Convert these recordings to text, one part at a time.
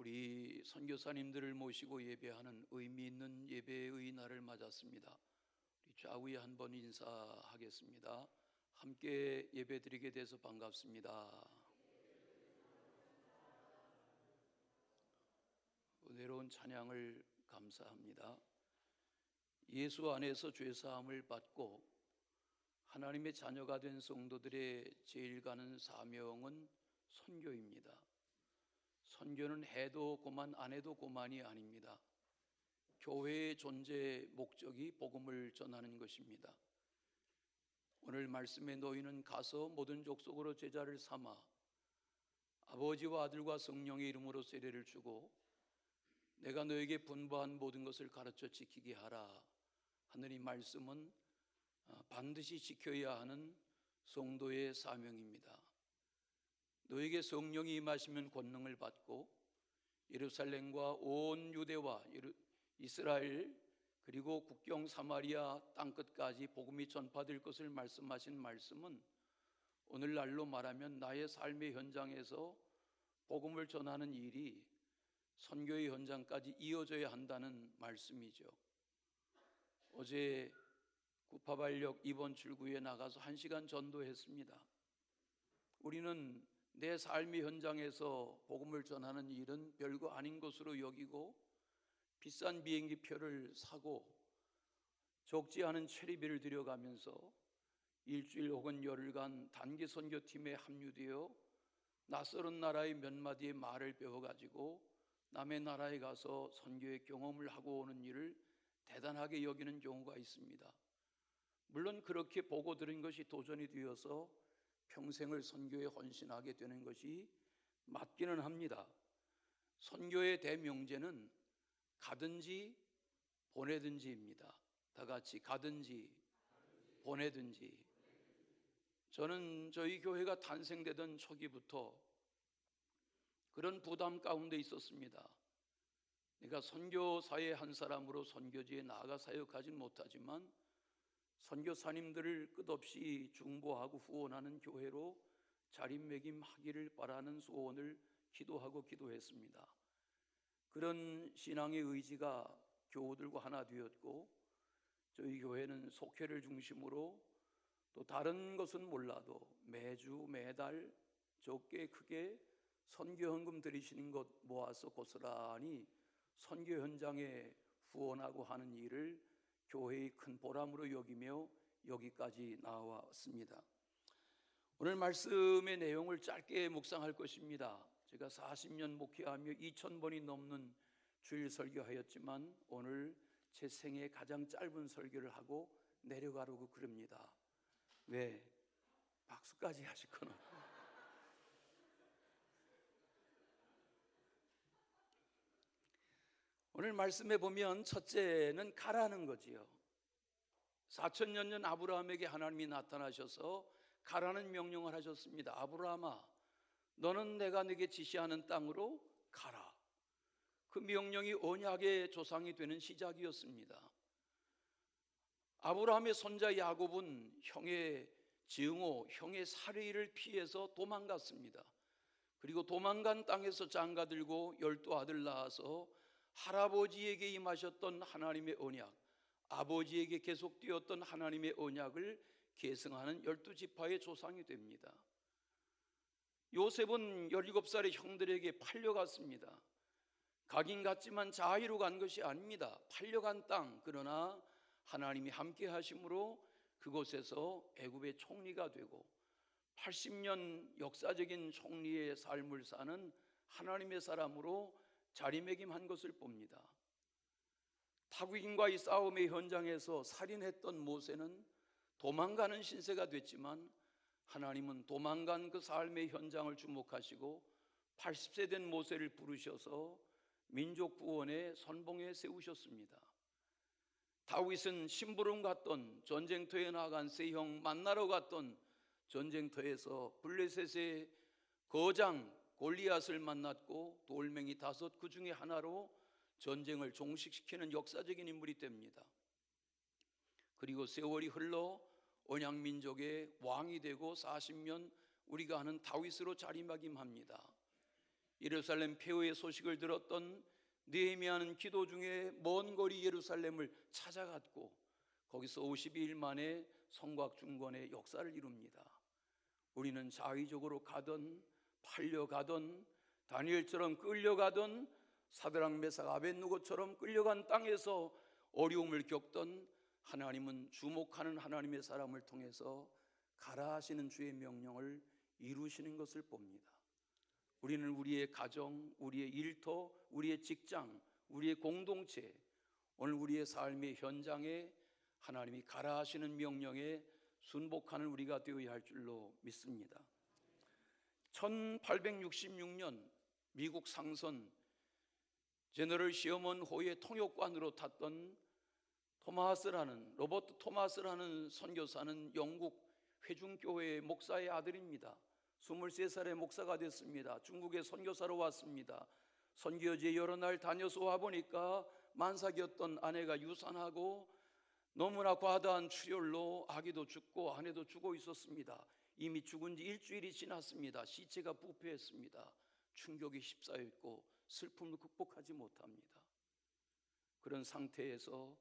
우리 선교사님들을 모시고 예배하는 의미 있는 예배의 날을 맞았습니다. 우리 좌우에 한번 인사하겠습니다. 함께 예배드리게 돼서 반갑습니다. 은혜로운 찬양을 감사합니다. 예수 안에서 죄사함을 받고 하나님의 자녀가 된 성도들의 제일 가는 사명은 선교입니다. 선교는 해도 고만 안 해도 고만이 아닙니다. 교회의 존재 목적이 복음을 전하는 것입니다. 오늘 말씀에 너희는 가서 모든 족속으로 제자를 삼아 아버지와 아들과 성령의 이름으로 세례를 주고 내가 너에게 분부한 모든 것을 가르쳐 지키게 하라 하는 이 말씀은 반드시 지켜야 하는 성도의 사명입니다. 너에게 성령이 임하시면 권능을 받고 예루살렘과 온 유대와 이스라엘 그리고 국경 사마리아 땅끝까지 복음이 전파될 것을 말씀하신 말씀은 오늘날로 말하면 나의 삶의 현장에서 복음을 전하는 일이 선교의 현장까지 이어져야 한다는 말씀이죠. 어제 구파발역 2번 출구에 나가서 1시간 전도했습니다. 우리는 내 삶의 현장에서 복음을 전하는 일은 별거 아닌 것으로 여기고 비싼 비행기 표를 사고 적지 않은 체리비를 들여가면서 일주일 혹은 열흘간 단기 선교팀에 합류되어 낯설은 나라의 몇 마디의 말을 배워가지고 남의 나라에 가서 선교의 경험을 하고 오는 일을 대단하게 여기는 경우가 있습니다. 물론 그렇게 보고 들은 것이 도전이 되어서 평생을 선교에 헌신하게 되는 것이 맞기는 합니다. 선교의 대명제는 가든지 보내든지입니다. 다 같이 가든지 보내든지. 저는 저희 교회가 탄생되던 초기부터 그런 부담 가운데 있었습니다. 내가 선교사의 한 사람으로 선교지에 나아가 사역하진 못하지만 선교사님들을 끝없이 중보하고 후원하는 교회로 자리매김하기를 바라는 소원을 기도하고 기도했습니다. 그런 신앙의 의지가 교우들과 하나 되었고 저희 교회는 속회를 중심으로 또 다른 것은 몰라도 매주 매달 적게 크게 선교헌금 드리시는 것 모아서 고스란히 선교 현장에 후원하고 하는 일을 교회의 큰 보람으로 여기며 여기까지 나왔습니다. 오늘 말씀의 내용을 짧게 묵상할 것입니다. 제가 40년 목회하며 2000번이 넘는 주일 설교하였지만 오늘 제 생애 가장 짧은 설교를 하고 내려가려고 그럽니다. 왜? 박수까지 하시거나. 오늘 말씀에 보면 첫째는 가라는 거지요. 4000년 전 아브라함에게 하나님이 나타나셔서 가라는 명령을 하셨습니다. 아브라함아, 너는 내가 네게 지시하는 땅으로 가라. 그 명령이 언약의 조상이 되는 시작이었습니다. 아브라함의 손자 야곱은 형의 증오, 형의 살해를 피해서 도망갔습니다. 그리고 도망간 땅에서 장가들고 12아들 낳아서 할아버지에게 임하셨던 하나님의 언약, 아버지에게 계속되었던 하나님의 언약을 계승하는 12지파의 조상이 됩니다. 요셉은 17살의 형들에게 팔려갔습니다. 가긴 갔지만 자의로 간 것이 아닙니다. 팔려간 땅, 그러나 하나님이 함께 하심으로 그곳에서 애굽의 총리가 되고 80년 역사적인 총리의 삶을 사는 하나님의 사람으로 자리매김한 것을 봅니다. 타국인과의 싸움의 현장에서 살인했던 모세는 도망가는 신세가 됐지만 하나님은 도망간 그 삶의 현장을 주목하시고 80세 된 모세를 부르셔서 민족 구원의 선봉에 세우셨습니다. 다윗은 심부름 갔던 전쟁터에 나간 세 형 만나러 갔던 전쟁터에서 블레셋의 거장 골리앗을 만났고 돌멩이 5 그 중에 하나로 전쟁을 종식시키는 역사적인 인물이 됩니다. 그리고 세월이 흘러 언약민족의 왕이 되고 40년 우리가 아는 다윗으로 자리매김합니다. 예루살렘 폐허의 소식을 들었던 느헤미야는 기도 중에 먼 거리 예루살렘을 찾아갔고 거기서 52일 만에 성곽 중건의 역사를 이룹니다. 우리는 자의적으로 가던 팔려가던 다니엘처럼 끌려가던 사드락 메삭 아벳느고처럼 끌려간 땅에서 어려움을 겪던 하나님은 주목하는 하나님의 사람을 통해서 가라 하시는 주의 명령을 이루시는 것을 봅니다. 우리는 우리의 가정, 우리의 일터, 우리의 직장, 우리의 공동체, 오늘 우리의 삶의 현장에 하나님이 가라 하시는 명령에 순복하는 우리가 되어야 할 줄로 믿습니다. 1866년 미국 상선 제너럴 시어먼 호의 통역관으로 탔던 로버트 토마스라는 선교사는 영국 회중교회의 목사의 아들입니다. 23살의 목사가 됐습니다. 중국에 선교사로 왔습니다. 선교지에 여러 날 다녀서 와보니까 만삭이었던 아내가 유산하고 너무나 과다한 출혈로 아기도 죽고 아내도 죽어 있었습니다. 이미 죽은 지 일주일이 지났습니다. 시체가 부패했습니다. 충격이 휩싸였고 슬픔을 극복하지 못합니다. 그런 상태에서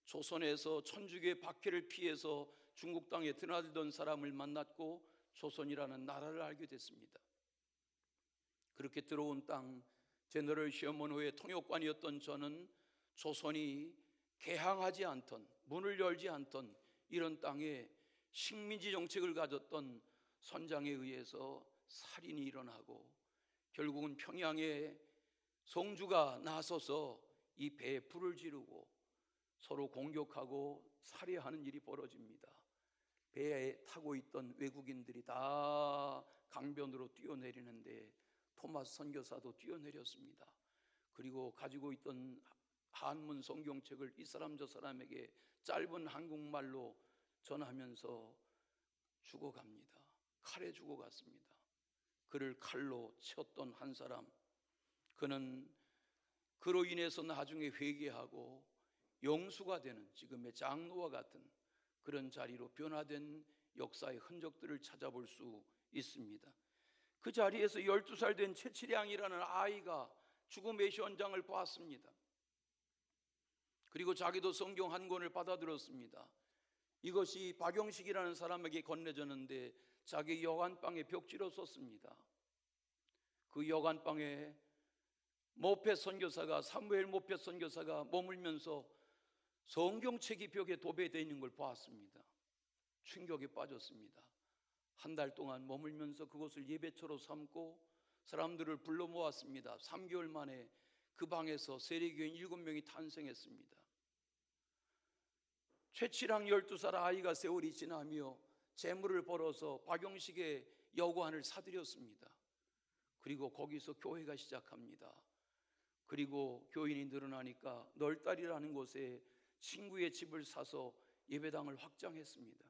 조선에서 천주교의 박해를 피해서 중국 땅에 드나들던 사람을 만났고 조선이라는 나라를 알게 됐습니다. 그렇게 들어온 땅 제너럴 시어먼호의 통역관이었던 저는 조선이 개항하지 않던, 문을 열지 않던 이런 땅에 식민지 정책을 가졌던 선장에 의해서 살인이 일어나고 결국은 평양에 성주가 나서서 이 배에 불을 지르고 서로 공격하고 살해하는 일이 벌어집니다. 배에 타고 있던 외국인들이 다 강변으로 뛰어내리는데 토마스 선교사도 뛰어내렸습니다. 그리고 가지고 있던 한문 성경책을 이 사람 저 사람에게 짧은 한국말로 전하면서 죽어갑니다. 칼에 죽어갔습니다. 그를 칼로 쳤던 한 사람, 그는 그로 인해서 나중에 회개하고 영수가 되는 지금의 장로와 같은 그런 자리로 변화된 역사의 흔적들을 찾아볼 수 있습니다. 그 자리에서 12살 된 채치량이라는 아이가 죽음의 현장을 봤습니다. 그리고 자기도 성경 한 권을 받아들었습니다. 이것이 박영식이라는 사람에게 건네졌는데 자기 여관방에 벽지로 썼습니다. 그 여관방에 모페 선교사가 사무엘 모페 선교사가 머물면서 성경책이 벽에 도배되어 있는 걸 보았습니다. 충격에 빠졌습니다. 한 달 동안 머물면서 그것을 예배처로 삼고 사람들을 불러 모았습니다. 3개월 만에 그 방에서 세례교인 7명이 탄생했습니다. 최치랑 12살 아이가 세월이 지나며 재물을 벌어서 박용식의 여관을 사들였습니다. 그리고 거기서 교회가 시작합니다. 그리고 교인이 늘어나니까 널다리라는 곳에 친구의 집을 사서 예배당을 확장했습니다.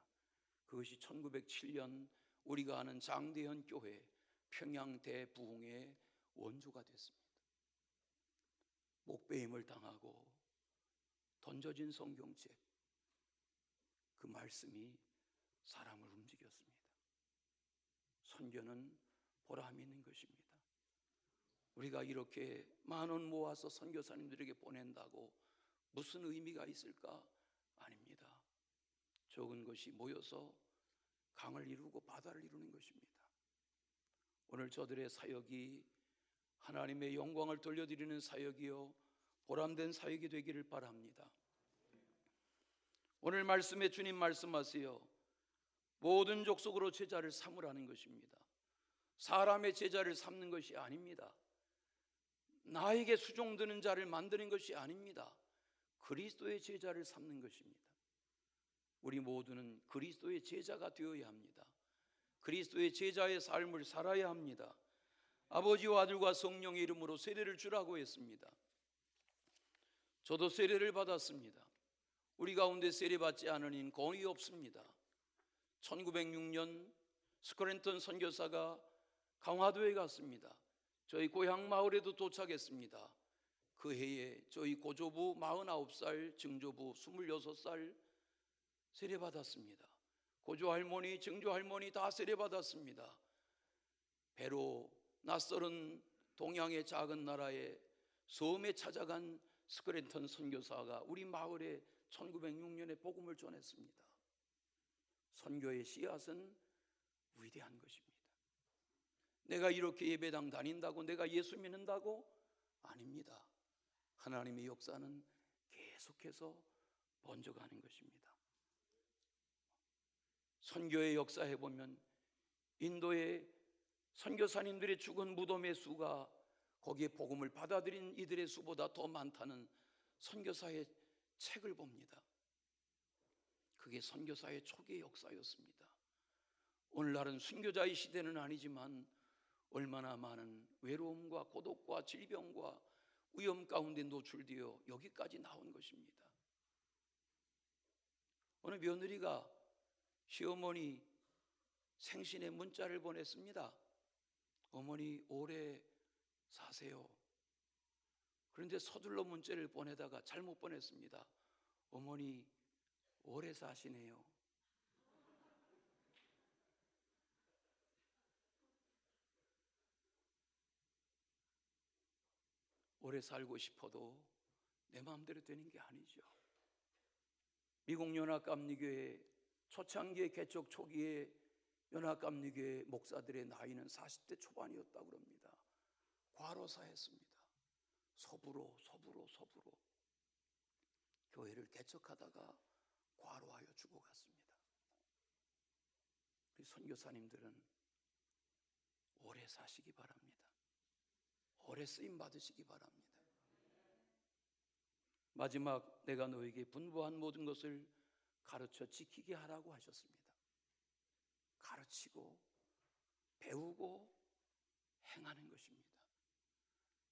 그것이 1907년 우리가 아는 장대현 교회 평양 대부흥의 원조가 됐습니다. 목배임을 당하고 던져진 성경책, 그 말씀이 사람을 움직였습니다. 선교는 보람 있는 것입니다. 우리가 이렇게 만 원 모아서 선교사님들에게 보낸다고 무슨 의미가 있을까? 아닙니다. 적은 것이 모여서 강을 이루고 바다를 이루는 것입니다. 오늘 저들의 사역이 하나님의 영광을 돌려드리는 사역이요 보람된 사역이 되기를 바랍니다. 오늘 말씀에 주님 말씀하세요. 모든 족속으로 제자를 삼으라는 것입니다. 사람의 제자를 삼는 것이 아닙니다. 나에게 수종드는 자를 만드는 것이 아닙니다. 그리스도의 제자를 삼는 것입니다. 우리 모두는 그리스도의 제자가 되어야 합니다. 그리스도의 제자의 삶을 살아야 합니다. 아버지와 아들과 성령의 이름으로 세례를 주라고 했습니다. 저도 세례를 받았습니다. 우리 가운데 세례받지 않은 이는 거의 없습니다. 1906년 스코렌턴 선교사가 강화도에 갔습니다. 저희 고향 마을에도 도착했습니다. 그 해에 저희 고조부 49살, 증조부 26살 세례받았습니다. 고조 할머니, 증조 할머니 다 세례받았습니다. 배로 낯설은 동양의 작은 나라에 섬에 찾아간 스크랜턴 선교사가 우리 마을에 1906년에 복음을 전했습니다. 선교의 씨앗은 위대한 것입니다. 내가 이렇게 예배당 다닌다고 내가 예수 믿는다고? 아닙니다. 하나님의 역사는 계속해서 번져가는 것입니다. 선교의 역사에 보면 인도의 선교사님들의 죽은 무덤의 수가 거기에 복음을 받아들인 이들의 수보다 더 많다는 선교사의 책을 봅니다. 그게 선교사의 초기의 역사였습니다. 오늘날은 순교자의 시대는 아니지만 얼마나 많은 외로움과 고독과 질병과 위험 가운데 노출되어 여기까지 나온 것입니다. 어느 며느리가 시어머니 생신에 문자를 보냈습니다. 어머니 오래 사세요. 그런데 서둘러 문자를 보내다가 잘못 보냈습니다. 어머니 오래 사시네요. 오래 살고 싶어도 내 마음대로 되는 게 아니죠. 미국 연합감리교회 초창기의 개척 초기에 연합감리교회 목사들의 나이는 40대 초반이었다고 합니다. 과로사했습니다. 소부로 교회를 개척하다가 과로하여 죽어갔습니다. 우리 선교사님들은 오래 사시기 바랍니다. 오래 쓰임 받으시기 바랍니다. 마지막 내가 너에게 분부한 모든 것을 가르쳐 지키게 하라고 하셨습니다. 가르치고 배우고 행하는 것입니다.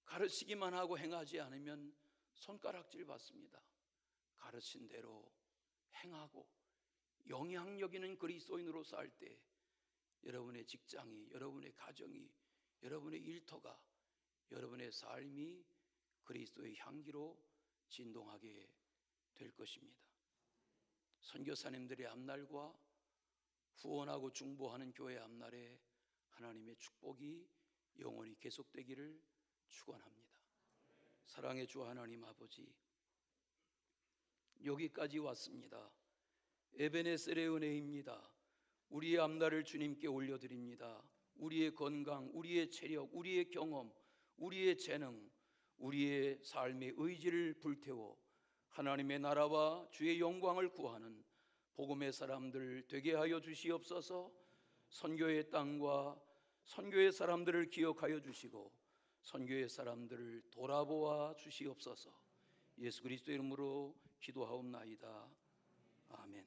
가르치기만 하고 행하지 않으면 손가락질 받습니다. 가르친 대로 행하고 영향력 있는 그리스도인으로 살 때 여러분의 직장이, 여러분의 가정이, 여러분의 일터가, 여러분의 삶이 그리스도의 향기로 진동하게 될 것입니다. 선교사님들의 앞날과 후원하고 중보하는 교회 앞날에 하나님의 축복이 영원히 계속되기를 축원합니다. 사랑의 주 하나님 아버지, 여기까지 왔습니다. 에베네셀의 은혜입니다. 우리의 앞날을 주님께 올려드립니다. 우리의 건강, 우리의 체력, 우리의 경험, 우리의 재능, 우리의 삶의 의지를 불태워 하나님의 나라와 주의 영광을 구하는 복음의 사람들 되게 하여 주시옵소서. 선교의 땅과 선교의 사람들을 기억하여 주시고 선교의 사람들을 돌아보아 주시옵소서. 예수 그리스도 이름으로 기도하옵나이다. 아멘.